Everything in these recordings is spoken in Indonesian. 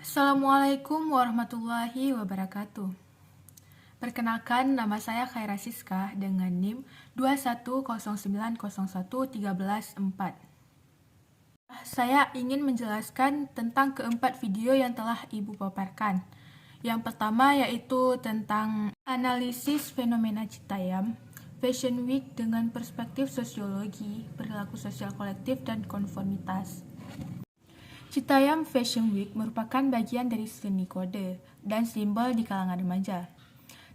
Assalamualaikum warahmatullahi wabarakatuh. Perkenalkan, nama saya Khaira Siska dengan NIM 21090113134. Saya ingin menjelaskan tentang keempat video yang telah Ibu paparkan. Yang pertama yaitu tentang analisis fenomena Citayam, Fashion Week dengan perspektif sosiologi, perilaku sosial kolektif, dan konformitas. Citayam Fashion Week merupakan bagian dari seni kode dan simbol di kalangan remaja.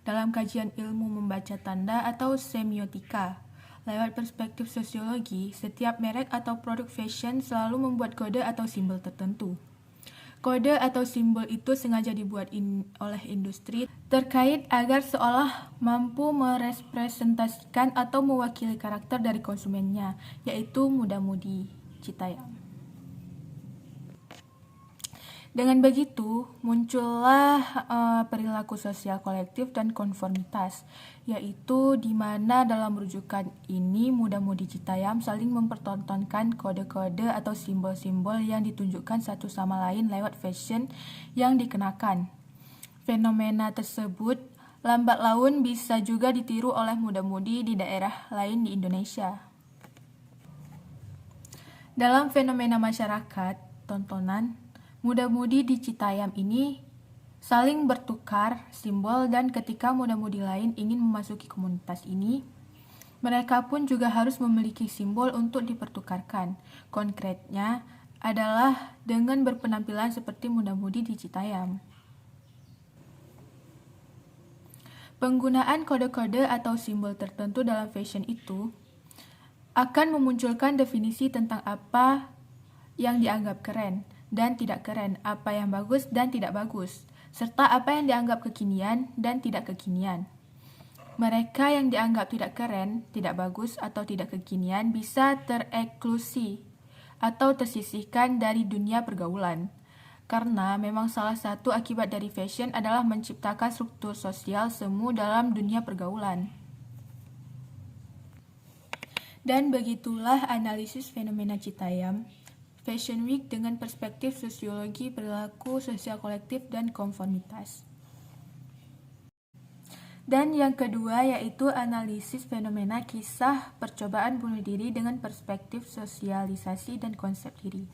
Dalam kajian ilmu membaca tanda atau semiotika, lewat perspektif sosiologi, setiap merek atau produk fashion selalu membuat kode atau simbol tertentu. Kode atau simbol itu sengaja dibuat oleh industri terkait agar seolah mampu merepresentasikan atau mewakili karakter dari konsumennya, yaitu muda-mudi Citayam. Dengan begitu, muncullah perilaku sosial kolektif dan konformitas, yaitu di mana dalam rujukan ini muda-mudi Citayam saling mempertontonkan kode-kode atau simbol-simbol yang ditunjukkan satu sama lain lewat fashion yang dikenakan. Fenomena tersebut lambat laun bisa juga ditiru oleh muda-mudi di daerah lain di Indonesia. Dalam fenomena masyarakat, tontonan, muda-mudi di Citayam ini saling bertukar simbol dan ketika muda-mudi lain ingin memasuki komunitas ini, mereka pun juga harus memiliki simbol untuk dipertukarkan. Konkretnya adalah dengan berpenampilan seperti muda-mudi di Citayam. Penggunaan kode-kode atau simbol tertentu dalam fashion itu akan memunculkan definisi tentang apa yang dianggap keren dan tidak keren, apa yang bagus dan tidak bagus, serta apa yang dianggap kekinian dan tidak kekinian. Mereka yang dianggap tidak keren, tidak bagus, atau tidak kekinian bisa tereklusi atau tersisihkan dari dunia pergaulan. Karena memang salah satu akibat dari fashion adalah menciptakan struktur sosial semu dalam dunia pergaulan. Dan begitulah analisis fenomena Citayam Fashion Week dengan perspektif sosiologi, perilaku sosial kolektif, dan konformitas. Dan yang kedua yaitu analisis fenomena kisah percobaan bunuh diri dengan perspektif sosialisasi dan konsep diri.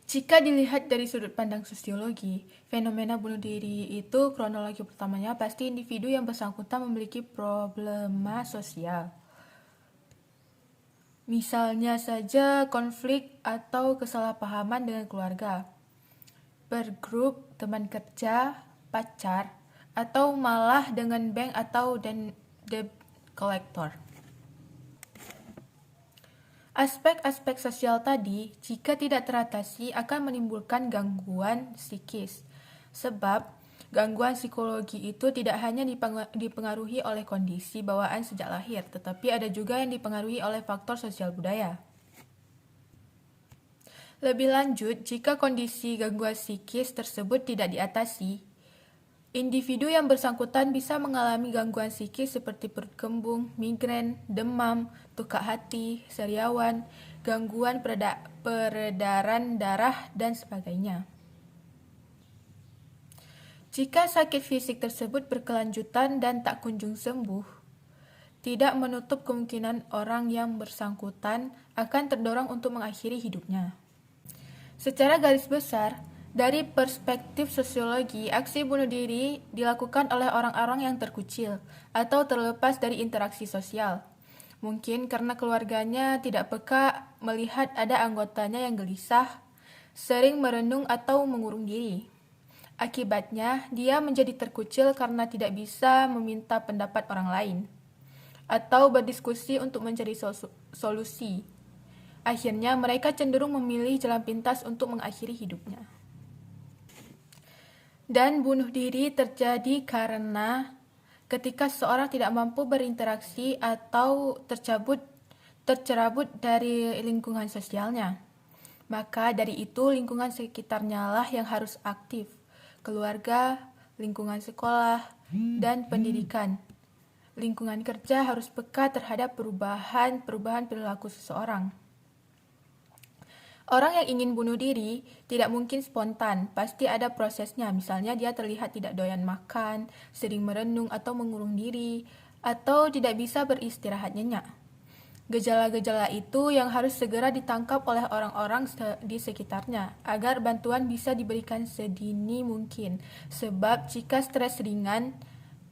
Jika dilihat dari sudut pandang sosiologi, fenomena bunuh diri itu kronologi pertamanya pasti individu yang bersangkutan memiliki problema sosial. Misalnya saja konflik atau kesalahpahaman dengan keluarga, bergrup, teman kerja, pacar, atau malah dengan bank atau debt collector. Aspek-aspek sosial tadi, jika tidak teratasi, akan menimbulkan gangguan psikis. Sebab, gangguan psikologi itu tidak hanya dipengaruhi oleh kondisi bawaan sejak lahir, tetapi ada juga yang dipengaruhi oleh faktor sosial budaya. Lebih lanjut, jika kondisi gangguan psikis tersebut tidak diatasi, individu yang bersangkutan bisa mengalami gangguan psikis seperti perut kembung, migrain, demam, tukak hati, sariawan, gangguan peredaran darah, dan sebagainya. Jika sakit fisik tersebut berkelanjutan dan tak kunjung sembuh, tidak menutup kemungkinan orang yang bersangkutan akan terdorong untuk mengakhiri hidupnya. Secara garis besar, dari perspektif sosiologi, aksi bunuh diri dilakukan oleh orang-orang yang terkucil atau terlepas dari interaksi sosial. Mungkin karena keluarganya tidak peka melihat ada anggotanya yang gelisah, sering merenung atau mengurung diri. Akibatnya, dia menjadi terkucil karena tidak bisa meminta pendapat orang lain atau berdiskusi untuk mencari solusi. Akhirnya, mereka cenderung memilih jalan pintas untuk mengakhiri hidupnya. Dan bunuh diri terjadi karena ketika seseorang tidak mampu berinteraksi atau tercerabut dari lingkungan sosialnya. Maka dari itu, lingkungan sekitarnya lah yang harus aktif. Keluarga, lingkungan sekolah, dan pendidikan. Lingkungan kerja harus peka terhadap perubahan perilaku seseorang. Orang yang ingin bunuh diri tidak mungkin spontan, pasti ada prosesnya. Misalnya dia terlihat tidak doyan makan, sering merenung atau mengurung diri, atau tidak bisa beristirahat nyenyak. Gejala-gejala itu yang harus segera ditangkap oleh orang-orang di sekitarnya agar bantuan bisa diberikan sedini mungkin. Sebab jika stres ringan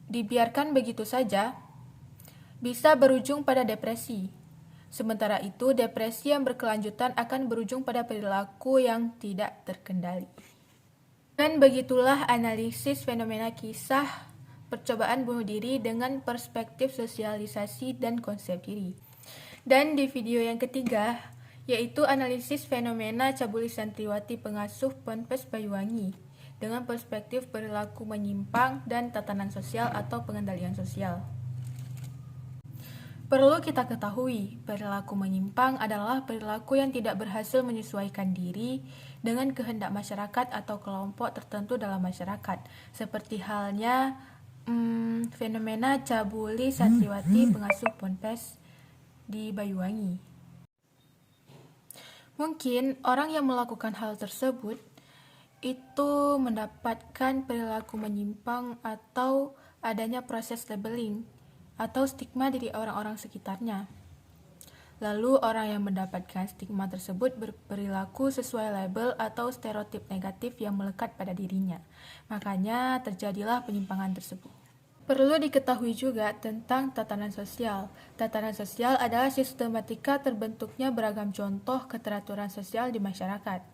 dibiarkan begitu saja, bisa berujung pada depresi. Sementara itu, depresi yang berkelanjutan akan berujung pada perilaku yang tidak terkendali. Dan begitulah analisis fenomena kisah percobaan bunuh diri dengan perspektif sosialisasi dan konsep diri. Dan di video yang ketiga, yaitu analisis fenomena cabuli santriwati pengasuh Ponpes Banyuwangi dengan perspektif perilaku menyimpang dan tatanan sosial atau pengendalian sosial. Perlu kita ketahui, perilaku menyimpang adalah perilaku yang tidak berhasil menyesuaikan diri dengan kehendak masyarakat atau kelompok tertentu dalam masyarakat, seperti halnya fenomena cabuli santriwati pengasuh Ponpes di Banyuwangi. Mungkin orang yang melakukan hal tersebut itu mendapatkan perilaku menyimpang atau adanya proses labeling atau stigma dari orang-orang sekitarnya. Lalu orang yang mendapatkan stigma tersebut berperilaku sesuai label atau stereotip negatif yang melekat pada dirinya. Makanya terjadilah penyimpangan tersebut. Perlu diketahui juga tentang tatanan sosial. Tatanan sosial adalah sistematika terbentuknya beragam contoh keteraturan sosial di masyarakat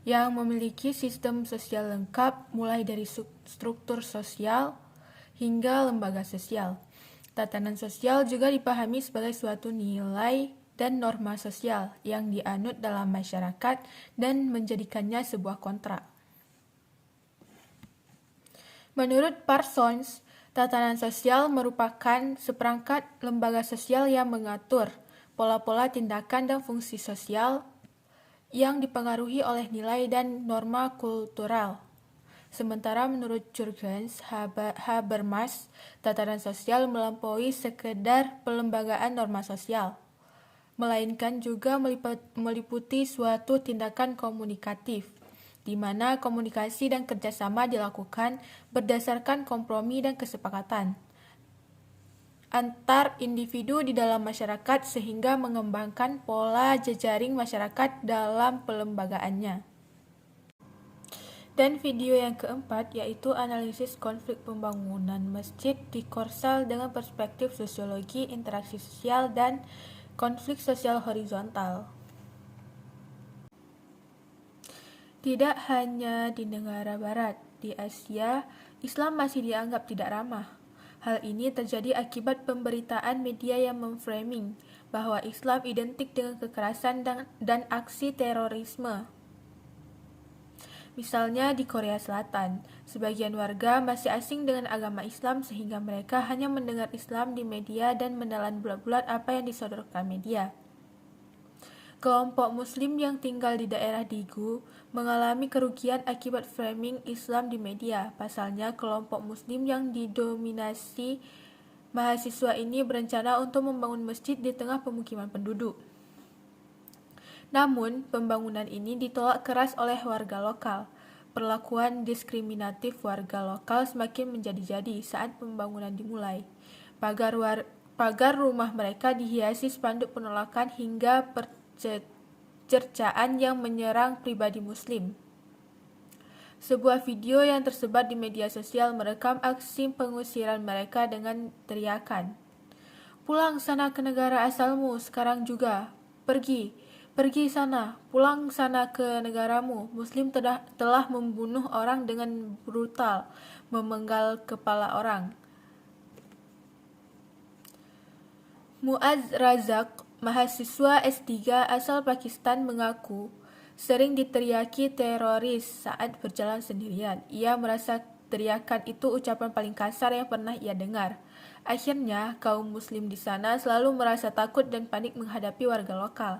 yang memiliki sistem sosial lengkap mulai dari struktur sosial hingga lembaga sosial. Tatanan sosial juga dipahami sebagai suatu nilai dan norma sosial yang dianut dalam masyarakat dan menjadikannya sebuah kontrak. Menurut Parsons, tatanan sosial merupakan seperangkat lembaga sosial yang mengatur pola-pola tindakan dan fungsi sosial yang dipengaruhi oleh nilai dan norma kultural. Sementara menurut Jurgens Habermas, tatanan sosial melampaui sekedar pelembagaan norma sosial, melainkan juga meliputi suatu tindakan komunikatif, di mana komunikasi dan kerjasama dilakukan berdasarkan kompromi dan kesepakatan antar individu di dalam masyarakat sehingga mengembangkan pola jejaring masyarakat dalam pelembagaannya. Dan video yang keempat yaitu analisis konflik pembangunan masjid di Korsel dengan perspektif sosiologi, interaksi sosial, dan konflik sosial horizontal. Tidak hanya di negara barat, di Asia, Islam masih dianggap tidak ramah. Hal ini terjadi akibat pemberitaan media yang memframing bahwa Islam identik dengan kekerasan dan aksi terorisme. Misalnya di Korea Selatan, sebagian warga masih asing dengan agama Islam sehingga mereka hanya mendengar Islam di media dan menelan bulat-bulat apa yang disodorkan media. Kelompok Muslim yang tinggal di daerah Daegu mengalami kerugian akibat framing Islam di media. Pasalnya, kelompok Muslim yang didominasi mahasiswa ini berencana untuk membangun masjid di tengah pemukiman penduduk. Namun, pembangunan ini ditolak keras oleh warga lokal. Perlakuan diskriminatif warga lokal semakin menjadi-jadi saat pembangunan dimulai. Pagar rumah mereka dihiasi spanduk penolakan hingga cercaan yang menyerang pribadi Muslim. Sebuah video yang tersebar di media sosial merekam aksi pengusiran mereka dengan teriakan, "Pulang sana ke negara asalmu sekarang juga, pergi sana, pulang sana ke negaramu. Muslim telah membunuh orang dengan brutal, memenggal kepala orang." Muaz Razak, mahasiswa S3 asal Pakistan mengaku sering diteriaki teroris saat berjalan sendirian. Ia merasa teriakan itu ucapan paling kasar yang pernah ia dengar. Akhirnya, kaum Muslim di sana selalu merasa takut dan panik menghadapi warga lokal.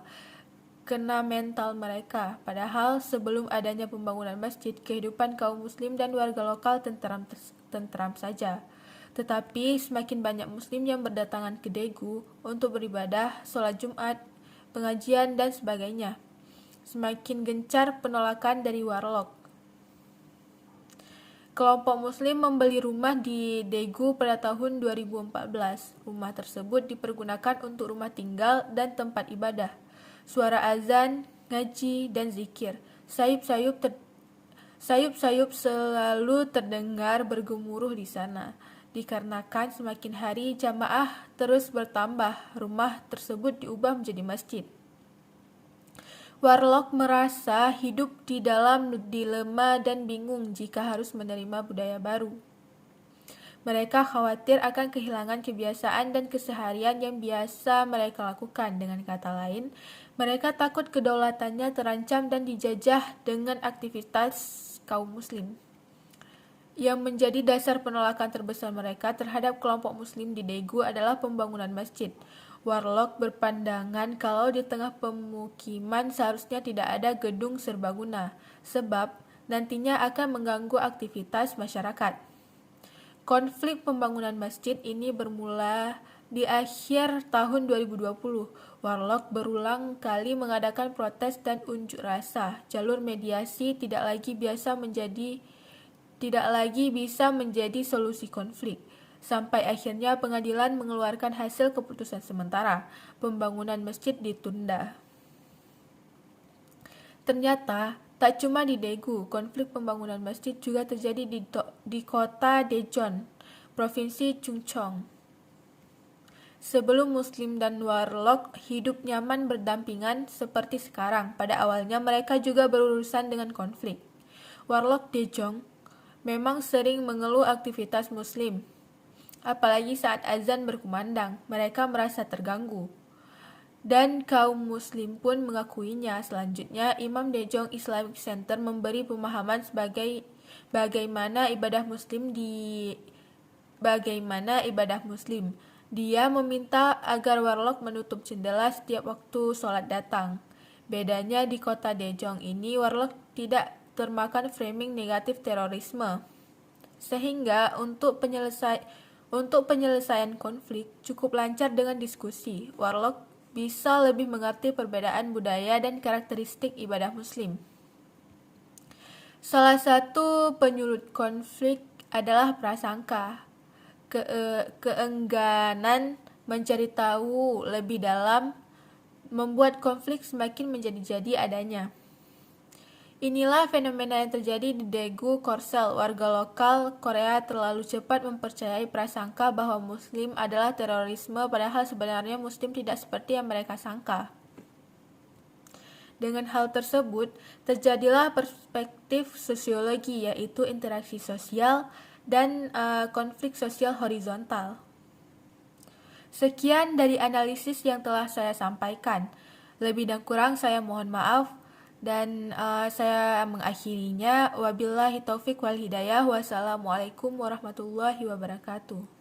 Kena mental mereka, padahal sebelum adanya pembangunan masjid, kehidupan kaum Muslim dan warga lokal tenteram saja. Tetapi semakin banyak Muslim yang berdatangan ke Daegu untuk beribadah, sholat Jumat, pengajian, dan sebagainya. semakin gencar penolakan dari Warlock. Kelompok Muslim membeli rumah di Daegu pada tahun 2014. Rumah tersebut dipergunakan untuk rumah tinggal dan tempat ibadah. Suara azan, ngaji, dan zikir. Sayup-sayup selalu terdengar bergemuruh di sana. Dikarenakan semakin hari jamaah terus bertambah, rumah tersebut diubah menjadi masjid. Warlock merasa hidup di dalam dilema dan bingung jika harus menerima budaya baru. Mereka khawatir akan kehilangan kebiasaan dan keseharian yang biasa mereka lakukan. Dengan kata lain, mereka takut kedaulatannya terancam dan dijajah dengan aktivitas kaum muslim. Yang menjadi dasar penolakan terbesar mereka terhadap kelompok muslim di Daegu adalah pembangunan masjid. Warlock berpandangan kalau di tengah pemukiman seharusnya tidak ada gedung serbaguna, sebab nantinya akan mengganggu aktivitas masyarakat. Konflik pembangunan masjid ini bermula di akhir tahun 2020. Warlock berulang kali mengadakan protes dan unjuk rasa. Jalur mediasi tidak lagi bisa menjadi solusi konflik. Sampai akhirnya pengadilan mengeluarkan hasil keputusan sementara. Pembangunan masjid ditunda. Ternyata, tak cuma di Daegu, konflik pembangunan masjid juga terjadi di kota Daejeon, Provinsi Chungcheong. Sebelum Muslim dan Warlock hidup nyaman berdampingan seperti sekarang, pada awalnya mereka juga berurusan dengan konflik. Warlock Daejeon memang sering mengeluh aktivitas Muslim. Apalagi saat azan berkumandang, mereka merasa terganggu. Dan kaum muslim pun mengakuinya. Selanjutnya, Imam Daejeon Islamic Center memberi pemahaman sebagai bagaimana ibadah muslim. Dia meminta agar Warlock menutup jendela setiap waktu sholat datang. Bedanya di kota Daejeon ini, Warlock tidak termakan framing negatif terorisme. Sehingga untuk penyelesaian konflik cukup lancar dengan diskusi. Warlock bisa lebih mengerti perbedaan budaya dan karakteristik ibadah muslim. Salah satu penyulut konflik adalah prasangka, keengganan mencari tahu lebih dalam membuat konflik semakin menjadi-jadi adanya. Inilah fenomena yang terjadi di Daegu Korsel. Warga lokal Korea terlalu cepat mempercayai prasangka bahwa Muslim adalah terorisme, padahal sebenarnya Muslim tidak seperti yang mereka sangka. Dengan hal tersebut, terjadilah perspektif sosiologi, yaitu interaksi sosial dan konflik sosial horizontal. Sekian dari analisis yang telah saya sampaikan. Lebih dan kurang saya mohon maaf. Dan saya mengakhirinya. Wabillahi taufik wal hidayah. Wassalamualaikum warahmatullahi wabarakatuh.